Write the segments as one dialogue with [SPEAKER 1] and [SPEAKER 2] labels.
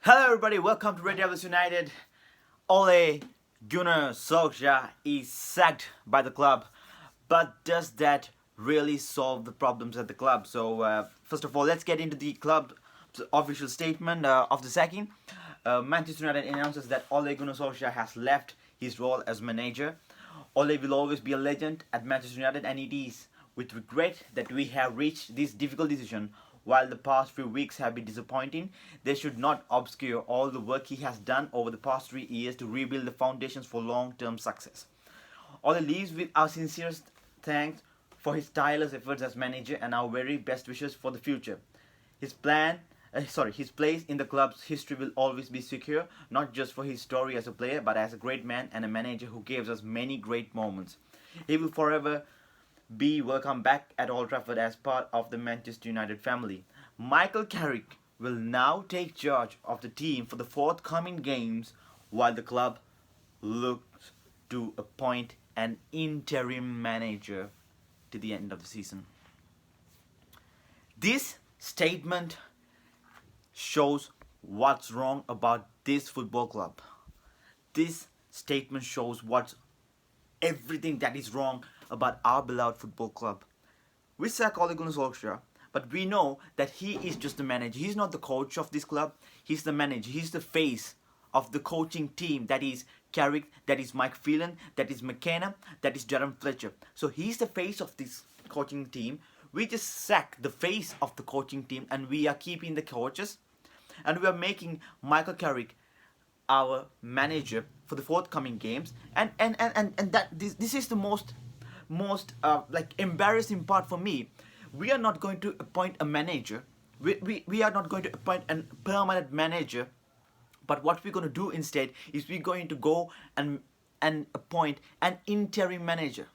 [SPEAKER 1] Hello everybody, welcome to Red Devils United. Ole Gunnar Solskjær is sacked by the club, but does that really solve the problems at the club? So first of all, let's get into the club's official statement of the sacking. Manchester United announces that Ole Gunnar Solskjær has left his role as manager. Ole will always be a legend at Manchester United, and it is with regret that we have reached this difficult decision. While the past few weeks have been disappointing, they should not obscure all the work he has done over the past 3 years to rebuild the foundations for long-term success. Ole leaves with our sincerest thanks for his tireless efforts as manager and our very best wishes for the future. His place in the club's history will always be secure, not just for his story as a player, but as a great man and a manager who gave us many great moments. He will forever be welcome back at Old Trafford as part of the Manchester United family. Michael Carrick will now take charge of the team for the forthcoming games while the club looks to appoint an interim manager to the end of the season. This statement shows what's wrong about this football club. This statement shows what's everything that is wrong about our beloved football club. We sack Ole Gunnar Solskjær, but we know that he is just the manager. He's not the coach of this club. He's the manager. He's the face of the coaching team. That is Carrick, that is Mike Phelan, that is McKenna, that is Darren Fletcher. So he's the face of this coaching team. We just sack the face of the coaching team, and we are keeping the coaches, and we are making Michael Carrick our manager for the forthcoming games. And that this is the most like embarrassing part for me. We are not going to appoint a manager. We are not going to appoint a permanent manager. But what we're going to do instead is we're going to go and appoint an interim manager.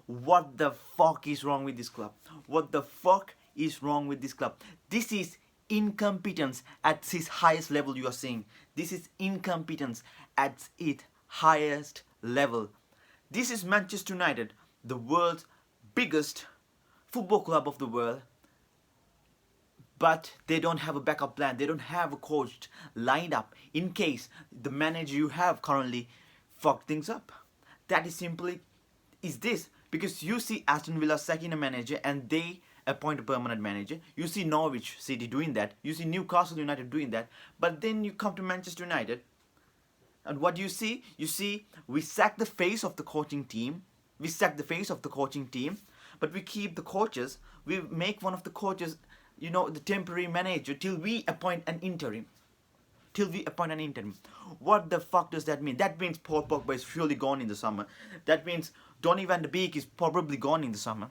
[SPEAKER 1] What the fuck is wrong with this club? What the fuck is wrong with this club? This is incompetence at its highest level. You are seeing this is incompetence at its highest level. This is Manchester United, the world's biggest football club of the world, but they don't have a backup plan. They don't have a coach lined up in case the manager you have currently fuck things up. That is simply is this, because you see Aston Villa sacking a manager and they appoint a permanent manager. You see Norwich City doing that. You see Newcastle United doing that. But then you come to Manchester United, and what do you see? You see we sack the face of the coaching team. We sack the face of the coaching team, but we keep the coaches. We make one of the coaches, the temporary manager till we appoint an interim. What the fuck does that mean? That means Paul Pogba is surely gone in the summer. That means Donny van de Beek is probably gone in the summer.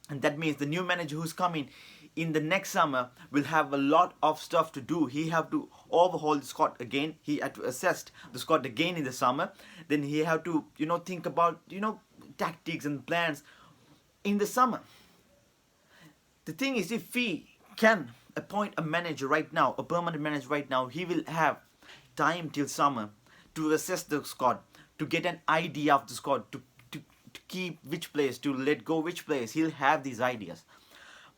[SPEAKER 1] And that means the new manager who's coming in the next summer will have a lot of stuff to do. He have to overhaul the squad again. He had to assess the squad again in the summer. Then he have to, think about, tactics and plans in the summer. The thing is, if we can appoint a manager right now, a permanent manager right now, he will have time till summer to assess the squad, to get an idea of the squad, to keep which players, to let go which players. He'll have these ideas.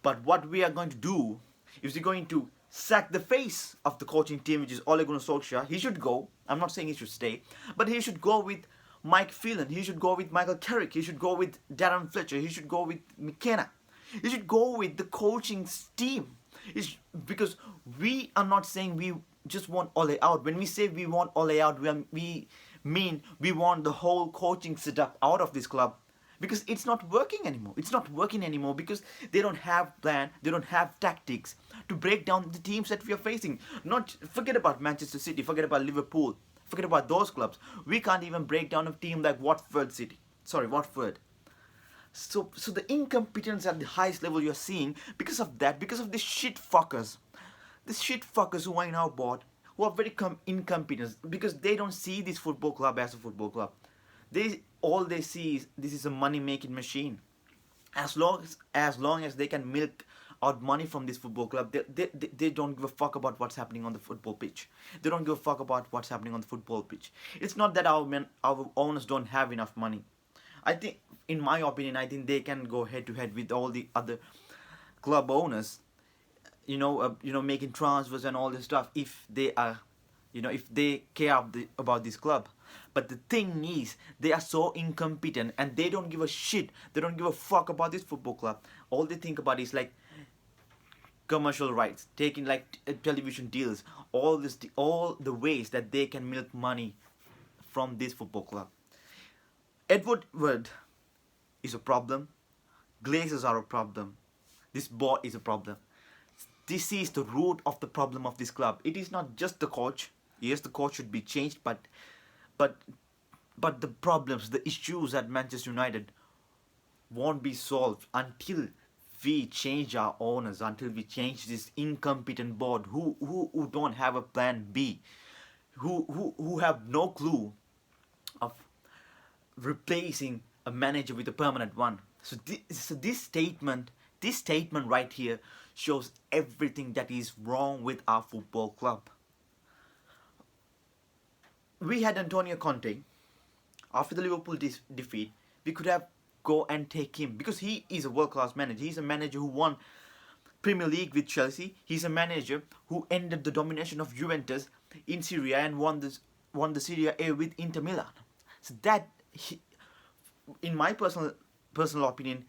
[SPEAKER 1] But what we are going to do is we're going to sack the face of the coaching team, which is Ole Gunnar Solskjær. He should go. I'm not saying he should stay, but he should go with Mike Phelan. He should go with Michael Carrick. He should go with Darren Fletcher. He should go with McKenna. He should go with the coaching team. Because we are not saying we just want Ole out. When we say we want Ole out, we mean we want the whole coaching setup out of this club, because it's not working anymore. It's not working anymore because they don't have plan, they don't have tactics to break down the teams that we are facing. Not forget about Manchester City, forget about Liverpool, forget about those clubs. We can't even break down a team like Watford. So the incompetence at the highest level you're seeing because of that, because of the shit fuckers who are in our board, who are very incompetent, because they don't see this football club as a football club. All they see is this is a money-making machine. As long as they can milk out money from this football club, they don't give a fuck about what's happening on the football pitch. They don't give a fuck about what's happening on the football pitch. It's not that our owners don't have enough money. I think, in my opinion, they can go head to head with all the other club owners making transfers and all this stuff if they are, if they care about this club. But the thing is, they are so incompetent and they don't give a shit. They don't give a fuck about this football club. All they think about is like commercial rights, taking like television deals, all the ways that they can milk money from this football club. Edward Wood is a problem. Glazers are a problem. This board is a problem. This is the root of the problem of this club. It is not just the coach. Yes, the coach should be changed, but the problems, the issues at Manchester United won't be solved until we change our owners, until we change this incompetent board who don't have a plan B, who have no clue of replacing a manager with a permanent one. So this statement right here shows everything that is wrong with our football club. We had Antonio Conte. After the Liverpool defeat, we could have go and take him because he is a world-class manager. He's a manager who won Premier League with Chelsea. He's a manager who ended the domination of Juventus in Serie A and won the Serie A with Inter Milan. So that, in my personal opinion,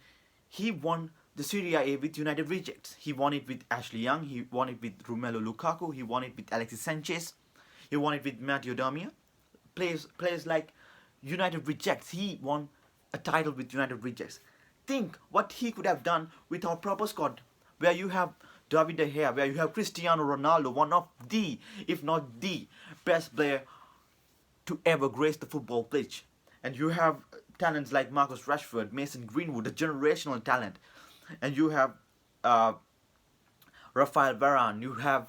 [SPEAKER 1] he won the Serie A with United rejects. He won it with Ashley Young. He won it with Romelu Lukaku. He won it with Alexis Sanchez. He won it with Matteo Darmian. Players like United rejects. He won a title with United rejects. Think what he could have done with our proper squad, where you have David De Gea, where you have Cristiano Ronaldo, one of the, if not the best player to ever grace the football pitch. And you have talents like Marcus Rashford, Mason Greenwood, a generational talent. And you have Rafael Varane, you have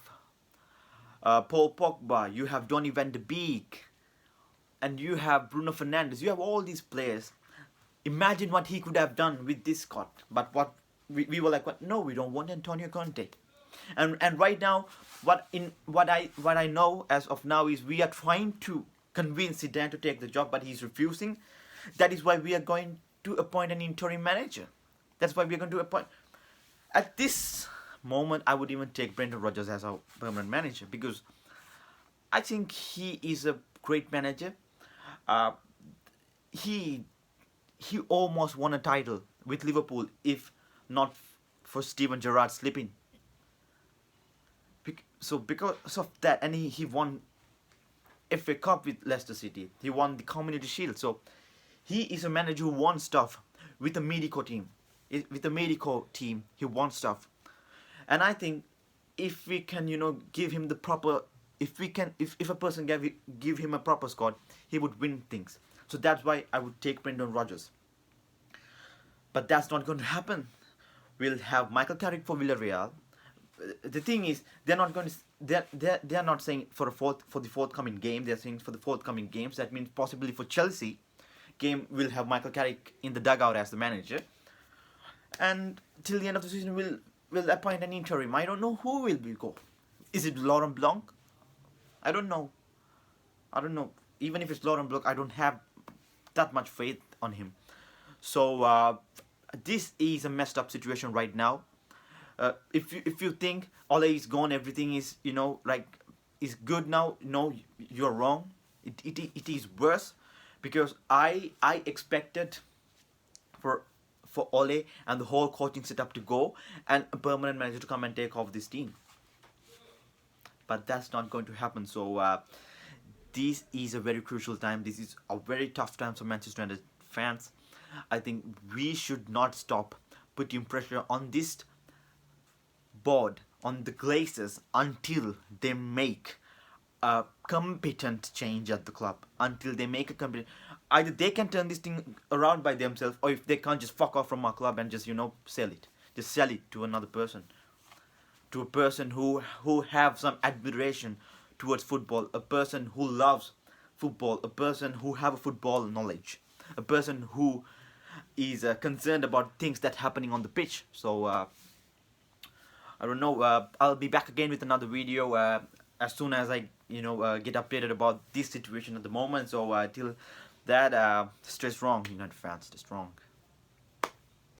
[SPEAKER 1] Paul Pogba, you have Donny van de Beek, and you have Bruno Fernandes. You have all these players. Imagine what he could have done with this squad. But what we were like, what? No, we don't want Antonio Conte. And right now, what I know as of now is we are trying to convince Zidane to take the job, but he's refusing. That is why we are going to appoint an interim manager. That's why we are going to appoint. At this moment, I would even take Brendan Rodgers as our permanent manager because I think he is a great manager. He almost won a title with Liverpool if not for Steven Gerrard slipping. So because of that, and he won FA Cup with Leicester City. He won the Community Shield. So he is a manager who won stuff with a mediocre team. With a mediocre team, he won stuff. And I think if we can, give him the proper, if a person give him a proper squad, he would win things. So that's why I would take Brendan Rodgers. But that's not going to happen. We'll have Michael Carrick for Villarreal. The thing is, they're not going to. They're not saying for the forthcoming game. They're saying for the forthcoming games. That means possibly for Chelsea game, we'll have Michael Carrick in the dugout as the manager. And till the end of the season, we'll appoint an interim. I don't know who will go. Is it Laurent Blanc? I don't know. Even if it's Laurent Blanc, I don't have that much faith on him. So this is a messed up situation right now. If you think Ole is gone, everything is is good now, no, you're wrong. It is worse because I expected for Ole and the whole coaching setup to go and a permanent manager to come and take off this team. But that's not going to happen. So this is a very crucial time. This is a very tough time for Manchester United fans. I think we should not stop putting pressure on this board, on the Glazers, until they make a competent change at the club. Until they make a competent... Either they can turn this thing around by themselves, or if they can't, just fuck off from our club and just, sell it. Just sell it to another person. To a person who have some admiration towards football. A person who loves football. A person who have a football knowledge. A person who is concerned about things that happening on the pitch. So I don't know. I'll be back again with another video as soon as I get updated about this situation at the moment. So till that, stay strong, United fans. Stay strong.